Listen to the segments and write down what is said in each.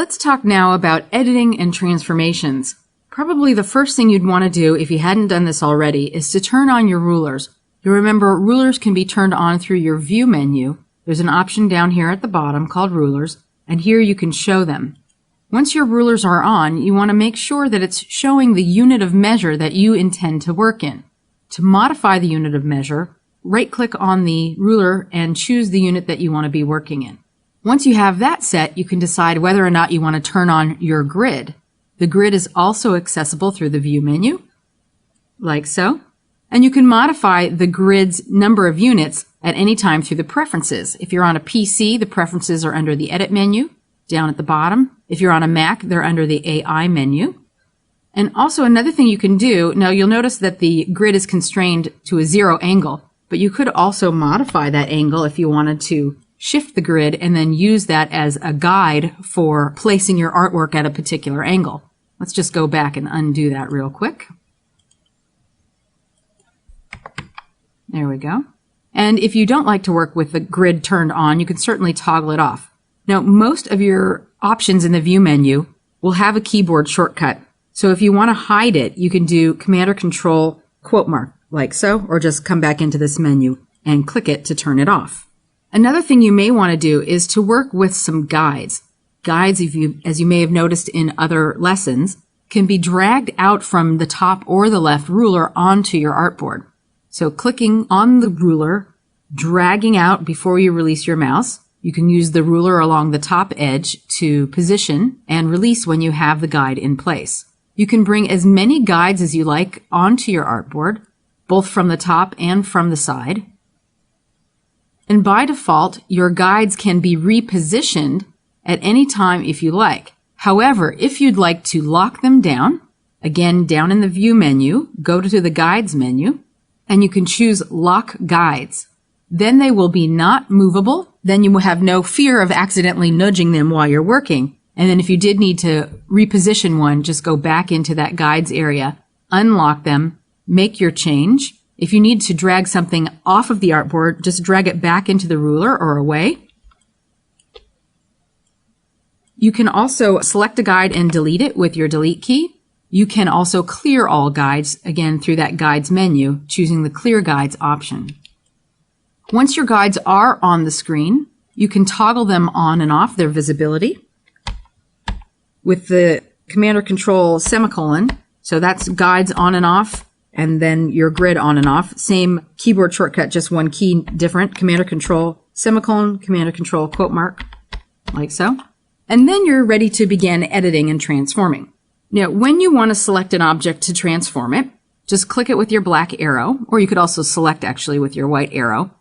Let's talk now about editing and transformations. Probably the first thing you'd want to do if you hadn't done this already is to turn on your rulers. You remember rulers can be turned on through your View menu. There's an option down here at the bottom called Rulers, and here you can show them. Once your rulers are on, you want to make sure that it's showing the unit of measure that you intend to work in. To modify the unit of measure, right-click on the ruler and choose the unit that you want to be working in. Once you have that set, you can decide whether or not you want to turn on your grid. The grid is also accessible through the View menu, like so. And you can modify the grid's number of units at any time through the preferences. If you're on a PC, the preferences are under the Edit menu, down at the bottom. If you're on a Mac, they're under the AI menu. And also another thing you can do, now you'll notice that the grid is constrained to a 0 angle, but you could also modify that angle if you wanted to shift the grid and then use that as a guide for placing your artwork at a particular angle. Let's just go back and undo that real quick. There we go. And if you don't like to work with the grid turned on, you can certainly toggle it off. Now, most of your options in the View menu will have a keyboard shortcut. So if you want to hide it, you can do Command or Control quote mark, like so, or just come back into this menu and click it to turn it off. Another thing you may want to do is to work with some guides. Guides, as you may have noticed in other lessons, can be dragged out from the top or the left ruler onto your artboard. So clicking on the ruler, dragging out before you release your mouse. You can use the ruler along the top edge to position and release when you have the guide in place. You can bring as many guides as you like onto your artboard, both from the top and from the side. And by default, your guides can be repositioned at any time if you like. However, if you'd like to lock them down, again, down in the View menu, go to the Guides menu, and you can choose Lock Guides. Then they will be not movable. Then you will have no fear of accidentally nudging them while you're working. And then if you did need to reposition one, just go back into that Guides area, unlock them, make your change. If you need to drag something off of the artboard, just drag it back into the ruler or away. You can also select a guide and delete it with your Delete key. You can also clear all guides, again, through that Guides menu, choosing the Clear Guides option. Once your guides are on the screen, you can toggle them on and off their visibility with the Command or Control semicolon. So that's guides on and off, and then your grid on and off. Same keyboard shortcut, just one key different. Command or Control semicolon, Command or Control quote mark, like so. And then you're ready to begin editing and transforming. Now, when you want to select an object to transform it, just click it with your black arrow, or you could also select actually with your white arrow.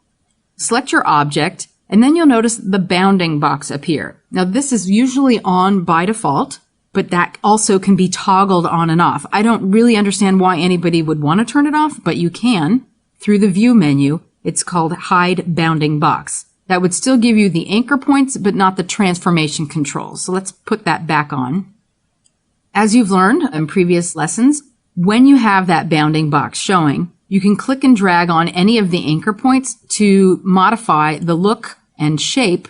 Select your object, and then you'll notice the bounding box appear. Now, this is usually on by default, but that also can be toggled on and off. I don't really understand why anybody would want to turn it off, but you can. Through the View menu, it's called Hide Bounding Box. That would still give you the anchor points, but not the transformation controls. So let's put that back on. As you've learned in previous lessons, when you have that bounding box showing, you can click and drag on any of the anchor points to modify the look and shape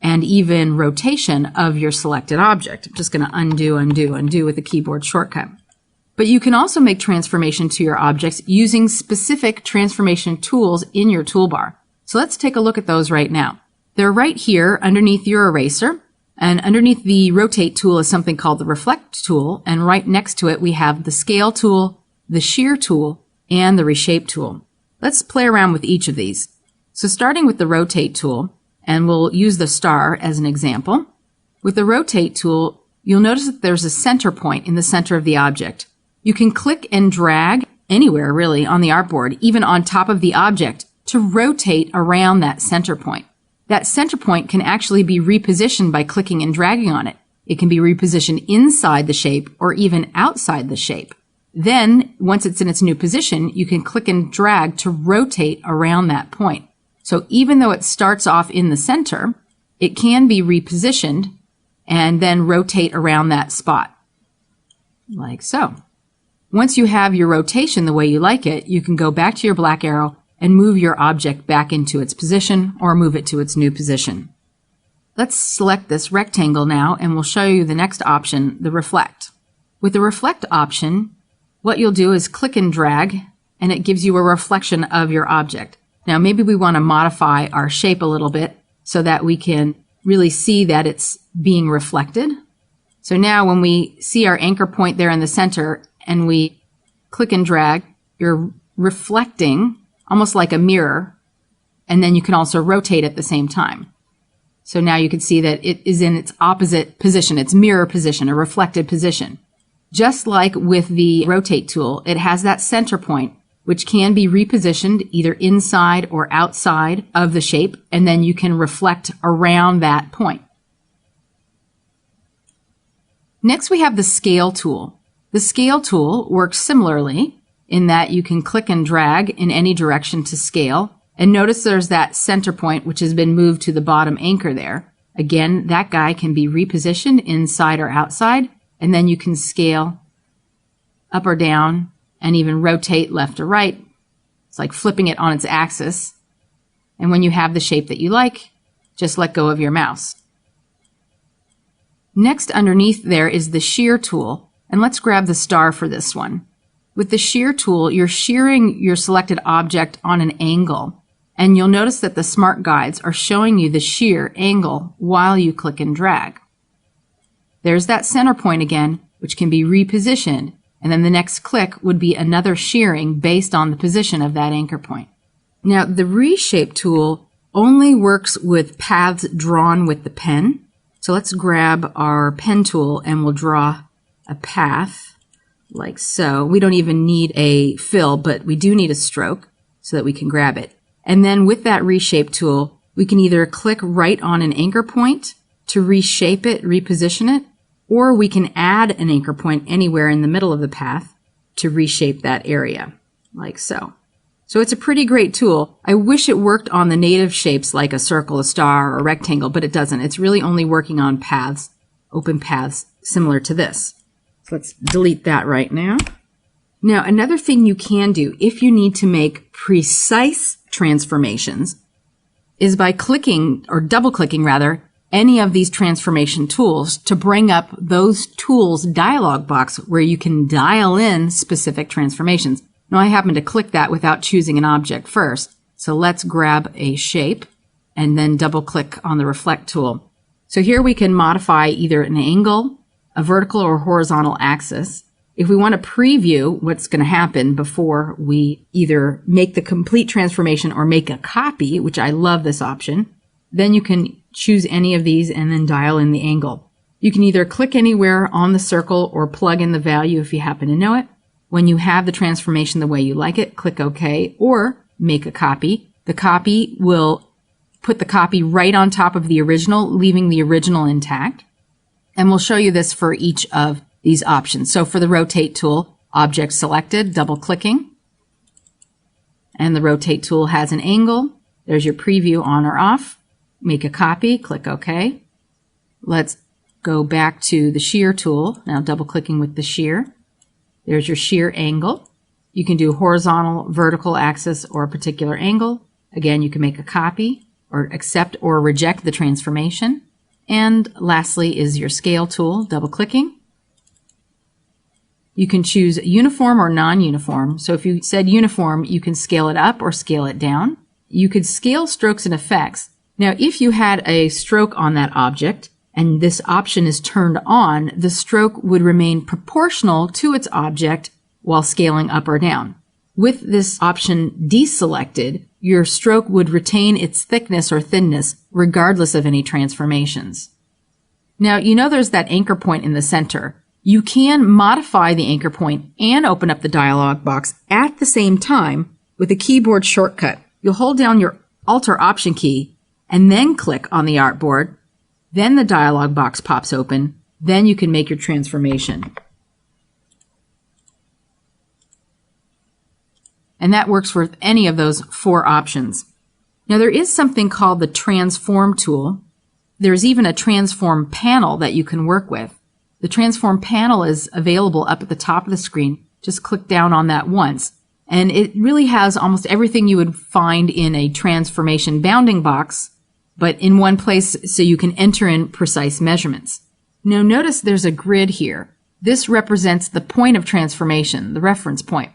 and even rotation of your selected object. I'm just going to undo, undo, undo with the keyboard shortcut. But you can also make transformation to your objects using specific transformation tools in your toolbar. So let's take a look at those right now. They're right here underneath your eraser. And underneath the Rotate tool is something called the Reflect tool, and right next to it we have the Scale tool, the Shear tool, and the Reshape tool. Let's play around with each of these. So starting with the Rotate tool, and we'll use the star as an example. With the Rotate tool, you'll notice that there's a center point in the center of the object. You can click and drag anywhere really on the artboard, even on top of the object, to rotate around that center point. That center point can actually be repositioned by clicking and dragging on it. It can be repositioned inside the shape or even outside the shape. Then, once it's in its new position, you can click and drag to rotate around that point. So even though it starts off in the center, it can be repositioned and then rotate around that spot, like so. Once you have your rotation the way you like it, you can go back to your black arrow and move your object back into its position or move it to its new position. Let's select this rectangle now, and we'll show you the next option, the reflect. With the reflect option, what you'll do is click and drag, and it gives you a reflection of your object. Now maybe we want to modify our shape a little bit so that we can really see that it's being reflected. So now when we see our anchor point there in the center and we click and drag, you're reflecting almost like a mirror, and then you can also rotate at the same time. So now you can see that it is in its opposite position, its mirror position, a reflected position. Just like with the rotate tool, it has that center point, which can be repositioned either inside or outside of the shape, and then you can reflect around that point. Next, we have the scale tool. The scale tool works similarly in that you can click and drag in any direction to scale. And notice there's that center point, which has been moved to the bottom anchor there. Again, that guy can be repositioned inside or outside, and then you can scale up or down and even rotate left or right. It's like flipping it on its axis. And when you have the shape that you like, just let go of your mouse. Next, underneath there is the shear tool, and let's grab the star for this one. With the shear tool, you're shearing your selected object on an angle. And you'll notice that the smart guides are showing you the shear angle while you click and drag. There's that center point again, which can be repositioned, and then the next click would be another shearing based on the position of that anchor point. Now, the reshape tool only works with paths drawn with the pen. So let's grab our pen tool and we'll draw a path like so. We don't even need a fill, but we do need a stroke so that we can grab it. And then with that reshape tool, we can either click right on an anchor point to reshape it, reposition it, or we can add an anchor point anywhere in the middle of the path to reshape that area, like so. So it's a pretty great tool. I wish it worked on the native shapes like a circle, a star, or a rectangle, but it doesn't. It's really only working on paths, open paths similar to this. So let's delete that right now. Now, another thing you can do if you need to make precise transformations is by clicking, or double-clicking rather, any of these transformation tools to bring up those tools dialog box where you can dial in specific transformations. Now, I happen to click that without choosing an object first. So let's grab a shape and then double-click on the reflect tool. So here we can modify either an angle, a vertical or horizontal axis. If we want to preview what's going to happen before we either make the complete transformation or make a copy, which I love this option, then you can choose any of these and then dial in the angle. You can either click anywhere on the circle or plug in the value if you happen to know it. When you have the transformation the way you like it, click OK or make a copy. The copy will put the copy right on top of the original, leaving the original intact. And we'll show you this for each of these options. So for the rotate tool, object selected, double clicking. And the rotate tool has an angle. There's your preview on or off. Make a copy, click OK. Let's go back to the shear tool. Now double clicking with the shear. There's your shear angle. You can do horizontal, vertical axis, or a particular angle. Again, you can make a copy or accept or reject the transformation. And lastly is your scale tool, double clicking. You can choose uniform or non-uniform. So if you said uniform, you can scale it up or scale it down. You could scale strokes and effects. Now, if you had a stroke on that object and this option is turned on, the stroke would remain proportional to its object while scaling up or down. With this option deselected, your stroke would retain its thickness or thinness regardless of any transformations. Now, you know there's that anchor point in the center. You can modify the anchor point and open up the dialog box at the same time with a keyboard shortcut. You'll hold down your Alt or Option key and then click on the artboard. Then the dialog box pops open. Then you can make your transformation. And that works for any of those 4 options. Now there is something called the Transform tool. There's even a Transform panel that you can work with. The Transform panel is available up at the top of the screen. Just click down on that once. And it really has almost everything you would find in a transformation bounding box but in one place so you can enter in precise measurements. Now notice there's a grid here. This represents the point of transformation, the reference point.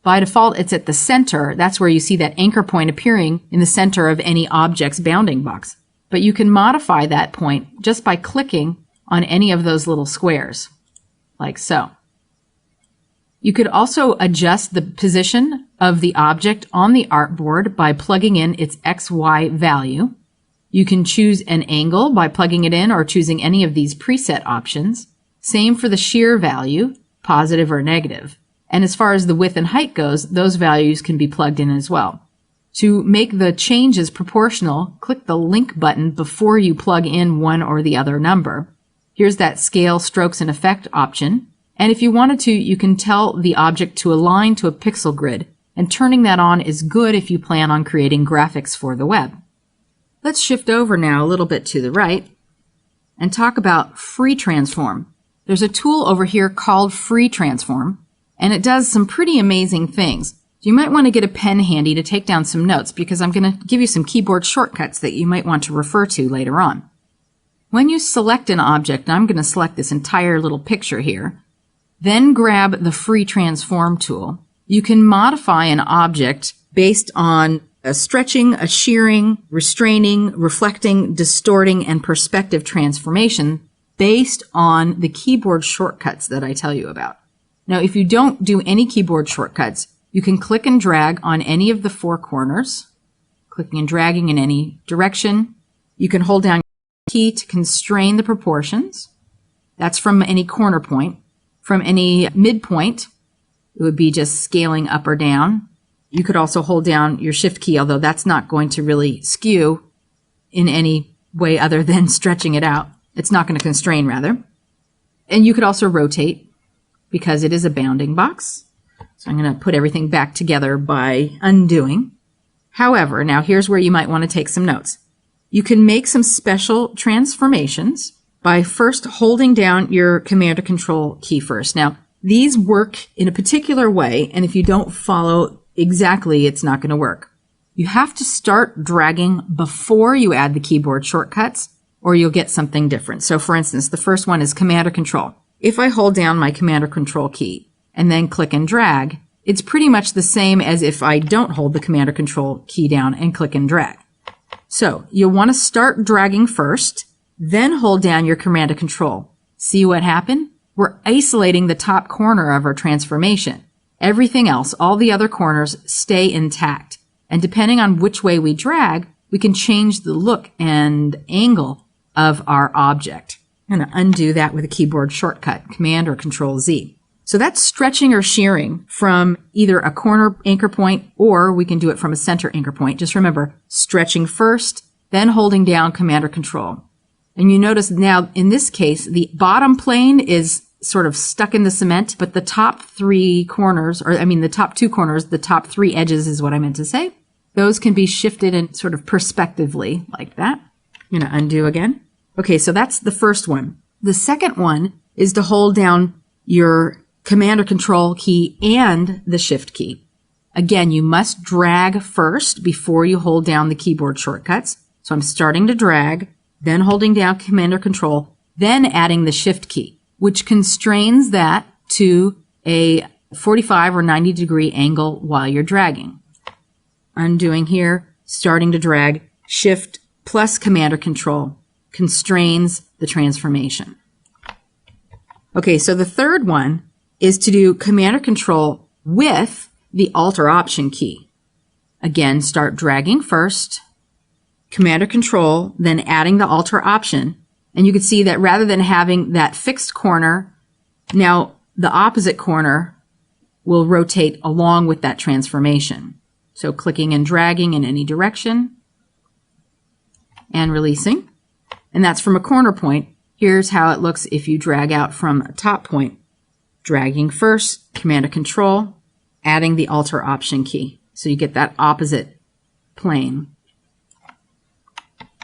By default, it's at the center. That's where you see that anchor point appearing in the center of any object's bounding box. But you can modify that point just by clicking on any of those little squares, like so. You could also adjust the position of the object on the artboard by plugging in its XY value. You can choose an angle by plugging it in or choosing any of these preset options. Same for the shear value, positive or negative. And as far as the width and height goes, those values can be plugged in as well. To make the changes proportional, click the link button before you plug in one or the other number. Here's that scale, strokes, and effect option. And if you wanted to, you can tell the object to align to a pixel grid. And turning that on is good if you plan on creating graphics for the web. Let's shift over now a little bit to the right and talk about Free Transform. There's a tool over here called Free Transform, and it does some pretty amazing things. You might want to get a pen handy to take down some notes because I'm going to give you some keyboard shortcuts that you might want to refer to later on. When you select an object, I'm going to select this entire little picture here, then grab the Free Transform tool. You can modify an object based on a stretching, a shearing, restraining, reflecting, distorting, and perspective transformation based on the keyboard shortcuts that I tell you about. Now, if you don't do any keyboard shortcuts, you can click and drag on any of the four corners, clicking and dragging in any direction. You can hold down your key to constrain the proportions. That's from any corner point. From any midpoint, it would be just scaling up or down. You could also hold down your shift key, although that's not going to really skew in any way other than stretching it out. It's not going to constrain, rather. And you could also rotate because it is a bounding box. So I'm going to put everything back together by undoing. However, now here's where you might want to take some notes. You can make some special transformations by first holding down your Command or Control key first. Now, these work in a particular way, and if you don't follow exactly, it's not going to work. You have to start dragging before you add the keyboard shortcuts, or you'll get something different. So for instance, the first one is Command or Control. If I hold down my Command or Control key and then click and drag, it's pretty much the same as if I don't hold the Command or Control key down and click and drag. So you'll want to start dragging first, then hold down your Command or Control. See what happened? We're isolating the top corner of our transformation. Everything else, all the other corners, stay intact. And depending on which way we drag, we can change the look and angle of our object. I'm going to undo that with a keyboard shortcut, Command or Control Z. So that's stretching or shearing from either a corner anchor point, or we can do it from a center anchor point. Just remember, stretching first, then holding down Command or Control. And you notice now, in this case, the bottom plane is sort of stuck in the cement, but the top three corners, the top two corners, the top three edges is what I meant to say. Those can be shifted in sort of perspectively like that. I'm going to undo again. Okay, so that's the first one. The second one is to hold down your Command or Control key and the Shift key. Again, you must drag first before you hold down the keyboard shortcuts. So I'm starting to drag, then holding down Command or Control, then adding the Shift key, which constrains that to a 45 or 90 degree angle while you're dragging. Undoing here, starting to drag, Shift plus Command or Control constrains the transformation. Okay, so the third one is to do Command or Control with the Alt or Option key. Again, start dragging first, Command or Control, then adding the Alt or Option. And you can see that rather than having that fixed corner, now the opposite corner will rotate along with that transformation. So clicking and dragging in any direction and releasing. And that's from a corner point. Here's how it looks if you drag out from a top point. Dragging first, Command or Control, adding the Alt or Option key. So you get that opposite plane.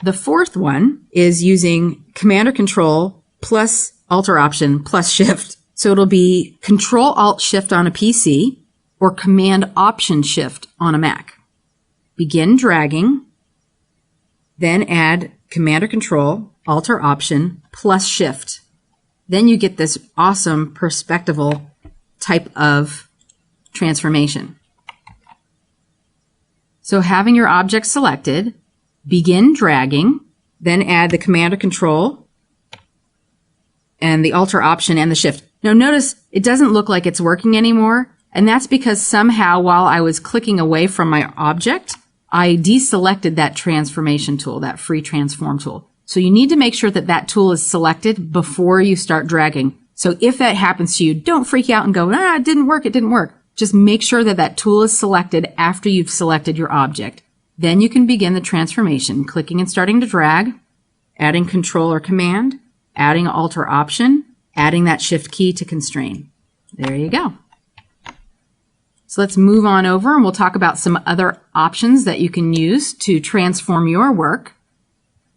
The fourth one is using Command or Control plus Alt or Option plus Shift. So it'll be Control Alt Shift on a PC or Command Option Shift on a Mac. Begin dragging, then add Command or Control, Alt or Option, plus Shift. Then you get this awesome perspectival type of transformation. So having your object selected, begin dragging, then add the Command or Control and the Alt or Option and the Shift. Now notice it doesn't look like it's working anymore, and that's because somehow while I was clicking away from my object, I deselected that transformation tool, that free transform tool. So you need to make sure that that tool is selected before you start dragging. So if that happens to you, don't freak out and go, it didn't work, it didn't work. Just make sure that that tool is selected after you've selected your object. Then you can begin the transformation, clicking and starting to drag, adding Control or Command, adding Alt or Option, adding that Shift key to constrain. There you go. So let's move on over and we'll talk about some other options that you can use to transform your work.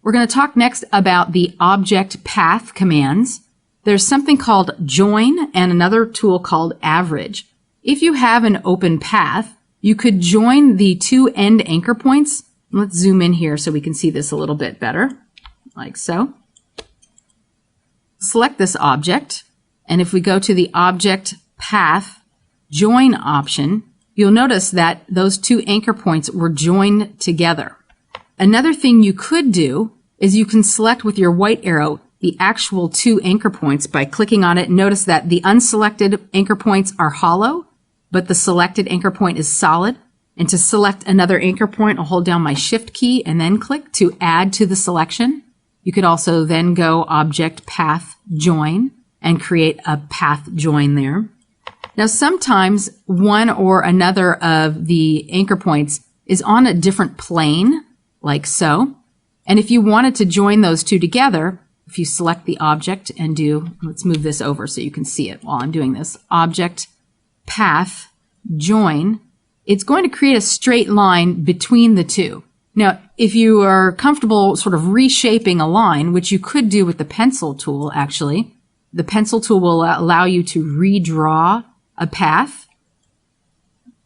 We're going to talk next about the object path commands. There's something called join and another tool called average. If you have an open path, you could join the two end anchor points. Let's zoom in here so we can see this a little bit better, like so. Select this object, and if we go to the object path join option, you'll notice that those two anchor points were joined together. Another thing you could do is you can select with your white arrow the actual two anchor points by clicking on it. Notice that the unselected anchor points are hollow, but the selected anchor point is solid. And to select another anchor point, I'll hold down my Shift key and then click to add to the selection. You could also then go Object Path Join and create a path join there. Now sometimes one or another of the anchor points is on a different plane, like so. And if you wanted to join those two together, if you select the object and let's move this over so you can see it while I'm doing this, Object Path Join, it's going to create a straight line between the two. Now, if you are comfortable sort of reshaping a line, which you could do with the pencil tool, actually, the pencil tool will allow you to redraw a path,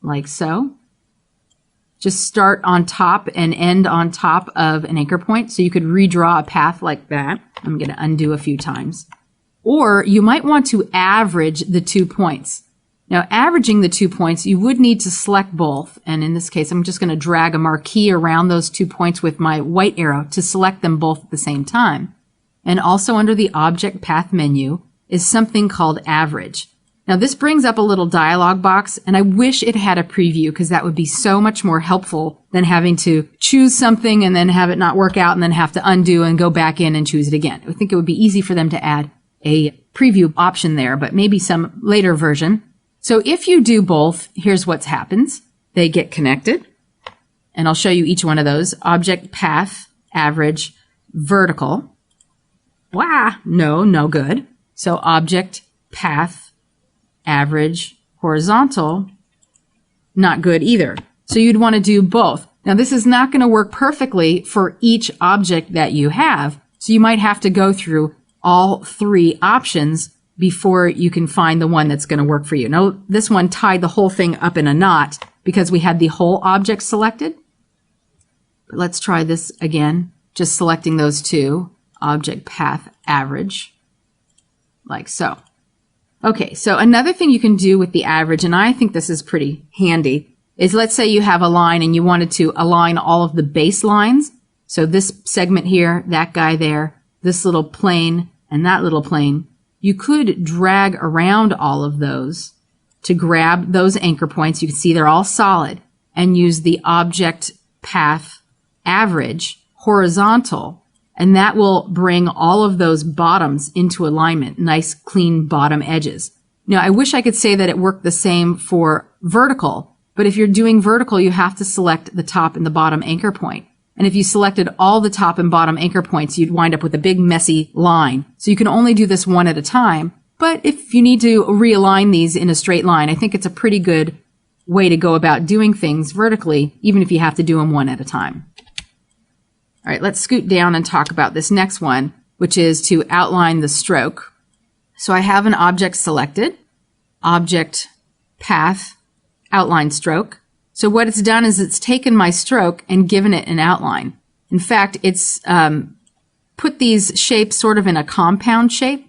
like so. Just start on top and end on top of an anchor point. So you could redraw a path like that. I'm going to undo a few times. Or you might want to average the 2 points. Now, averaging the 2 points, you would need to select both. And in this case, I'm just going to drag a marquee around those 2 points with my white arrow to select them both at the same time. And also under the Object Path menu is something called Average. Now, this brings up a little dialog box, and I wish it had a preview because that would be so much more helpful than having to choose something and then have it not work out and then have to undo and go back in and choose it again. I think it would be easy for them to add a preview option there, but maybe some later version. So if you do both, here's what happens. They get connected, and I'll show you each one of those. Object Path, Average, Vertical. Wow, no good. So Object Path, Average, Horizontal, not good either. So you'd want to do both. Now this is not going to work perfectly for each object that you have, so you might have to go through all three options before you can find the one that's going to work for you. Now this one tied the whole thing up in a knot because we had the whole object selected. But let's try this again, just selecting those two, Object Path Average, like so. Okay, so another thing you can do with the average, and I think this is pretty handy, is let's say you have a line and you wanted to align all of the base lines. So this segment here, that guy there, this little plane, and that little plane. You could drag around all of those to grab those anchor points. You can see they're all solid, and use the Object Path Average Horizontal. And that will bring all of those bottoms into alignment, nice clean bottom edges. Now, I wish I could say that it worked the same for vertical, but if you're doing vertical, you have to select the top and the bottom anchor point. And if you selected all the top and bottom anchor points, you'd wind up with a big messy line. So you can only do this one at a time. But if you need to realign these in a straight line, I think it's a pretty good way to go about doing things vertically, even if you have to do them one at a time. All right, let's scoot down and talk about this next one, which is to outline the stroke. So I have an object selected, Object Path, Outline Stroke. So what it's done is it's taken my stroke and given it an outline. In fact, it's put these shapes sort of in a compound shape,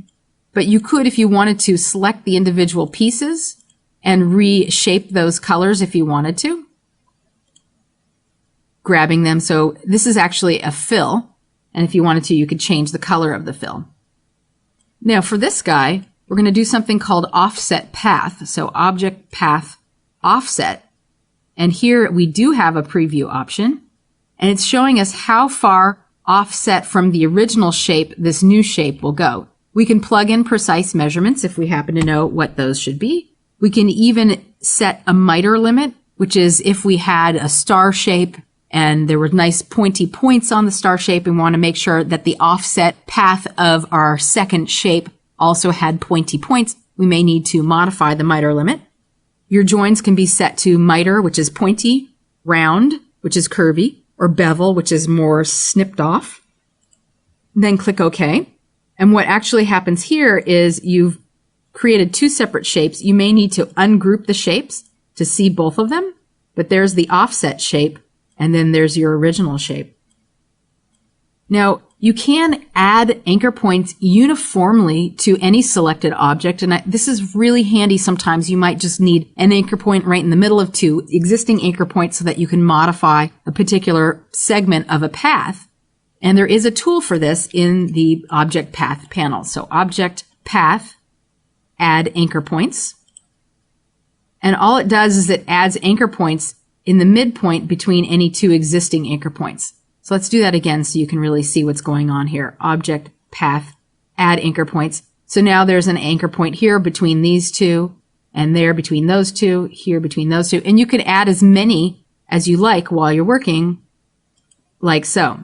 but you could, if you wanted to, select the individual pieces and reshape those colors if you wanted to. Grabbing them, so this is actually a fill, and if you wanted to, you could change the color of the fill. Now for this guy, we're going to do something called offset path. So object path offset, and here we do have a preview option, and it's showing us how far offset from the original shape this new shape will go. We can plug in precise measurements if we happen to know what those should be. We can even set a miter limit, which is if we had a star shape and there were nice pointy points on the star shape and want to make sure that the offset path of our second shape also had pointy points, we may need to modify the miter limit. Your joins can be set to miter, which is pointy, round, which is curvy, or bevel, which is more snipped off. Then click OK. And what actually happens here is you've created two separate shapes. You may need to ungroup the shapes to see both of them, but there's the offset shape, and then there's your original shape. Now, you can add anchor points uniformly to any selected object, and this is really handy. Sometimes you might just need an anchor point right in the middle of two existing anchor points so that you can modify a particular segment of a path. And there is a tool for this in the Object Path panel. So Object Path, Add Anchor Points. And all it does is it adds anchor points in the midpoint between any two existing anchor points. So let's do that again so you can really see what's going on here. Object, path, add anchor points. So now there's an anchor point here between these two, and there between those two, here between those two. And you can add as many as you like while you're working, like so.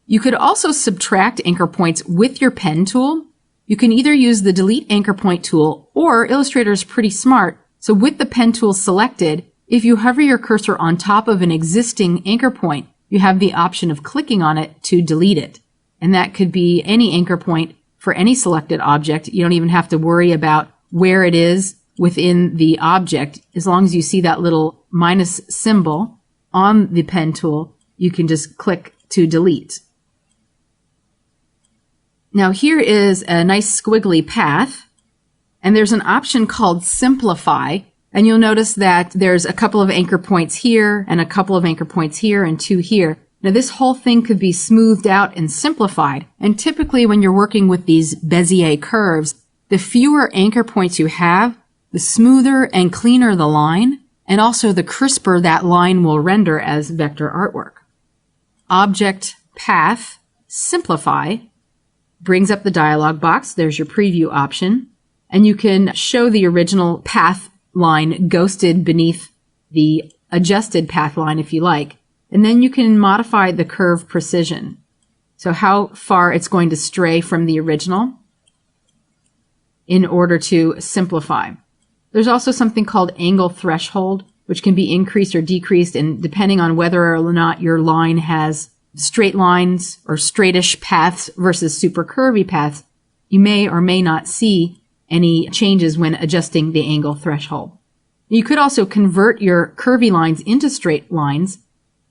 You could also subtract anchor points with your pen tool. You can either use the Delete Anchor Point tool, or Illustrator is pretty smart. So with the pen tool selected, if you hover your cursor on top of an existing anchor point, you have the option of clicking on it to delete it. And that could be any anchor point for any selected object. You don't even have to worry about where it is within the object. As long as you see that little minus symbol on the pen tool, you can just click to delete. Now here is a nice squiggly path, and there's an option called Simplify. And you'll notice that there's a couple of anchor points here and a couple of anchor points here and two here. Now this whole thing could be smoothed out and simplified. And typically when you're working with these Bezier curves, the fewer anchor points you have, the smoother and cleaner the line, and also the crisper that line will render as vector artwork. Object Path Simplify brings up the dialog box. There's your preview option, and you can show the original path line ghosted beneath the adjusted path line if you like. And then you can modify the curve precision. So how far it's going to stray from the original in order to simplify. There's also something called angle threshold, which can be increased or decreased, and depending on whether or not your line has straight lines or straightish paths versus super curvy paths, you may or may not see any changes when adjusting the angle threshold. You could also convert your curvy lines into straight lines,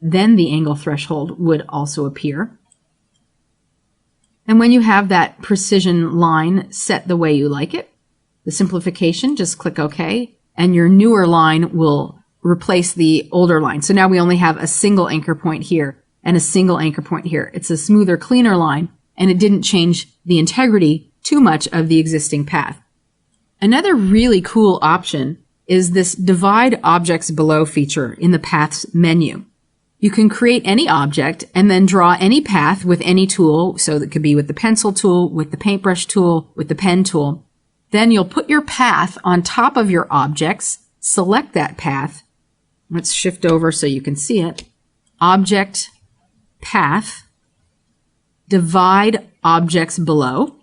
then the angle threshold would also appear. And when you have that precision line set the way you like it, the simplification, just click OK, and your newer line will replace the older line. So now we only have a single anchor point here and a single anchor point here. It's a smoother, cleaner line, and it didn't change the integrity too much of the existing path. Another really cool option is this Divide Objects Below feature in the Paths menu. You can create any object and then draw any path with any tool. So that could be with the pencil tool, with the paintbrush tool, with the pen tool. Then you'll put your path on top of your objects, select that path. Let's shift over so you can see it. Object, Path, Divide Objects Below,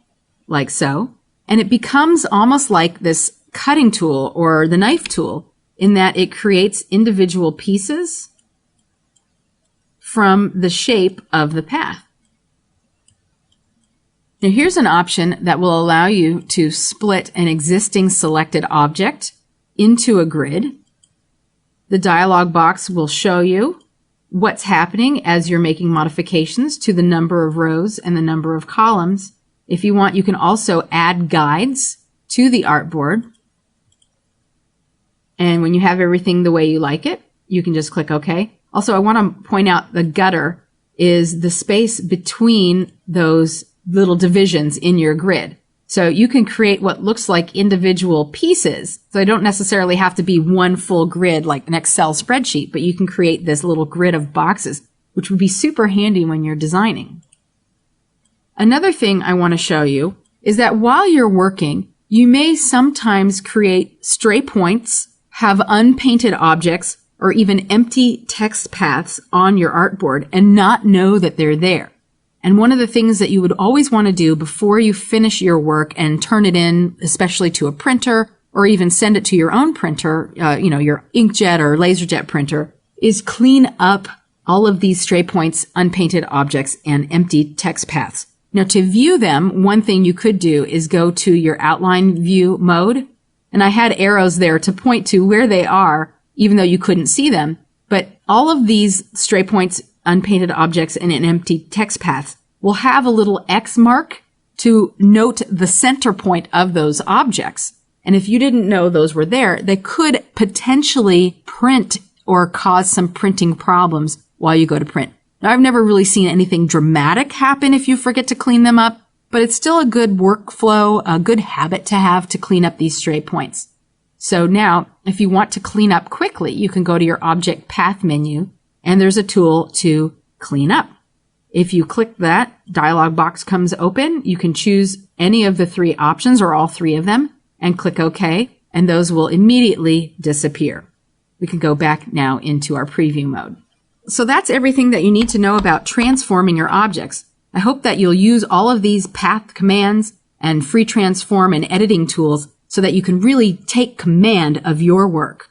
like so. And it becomes almost like this cutting tool or the knife tool in that it creates individual pieces from the shape of the path. Now here's an option that will allow you to split an existing selected object into a grid. The dialog box will show you what's happening as you're making modifications to the number of rows and the number of columns. If you want, you can also add guides to the artboard. And when you have everything the way you like it, you can just click OK. Also, I want to point out the gutter is the space between those little divisions in your grid. So you can create what looks like individual pieces. So they don't necessarily have to be one full grid like an Excel spreadsheet, but you can create this little grid of boxes, which would be super handy when you're designing. Another thing I want to show you is that while you're working, you may sometimes create stray points, have unpainted objects, or even empty text paths on your artboard and not know that they're there. And one of the things that you would always want to do before you finish your work and turn it in, especially to a printer, or even send it to your own printer, your inkjet or laserjet printer, is clean up all of these stray points, unpainted objects, and empty text paths. Now, to view them, one thing you could do is go to your outline view mode. And I had arrows there to point to where they are, even though you couldn't see them. But all of these stray points, unpainted objects, and an empty text paths will have a little X mark to note the center point of those objects. And if you didn't know those were there, they could potentially print or cause some printing problems while you go to print. Now, I've never really seen anything dramatic happen if you forget to clean them up, but it's still a good workflow, a good habit to have to clean up these stray points. So now, if you want to clean up quickly, you can go to your Object Path menu, and there's a tool to clean up. If you click that, dialog box comes open. You can choose any of the three options or all three of them and click OK, and those will immediately disappear. We can go back now into our preview mode. So that's everything that you need to know about transforming your objects. I hope that you'll use all of these path commands and free transform and editing tools so that you can really take command of your work.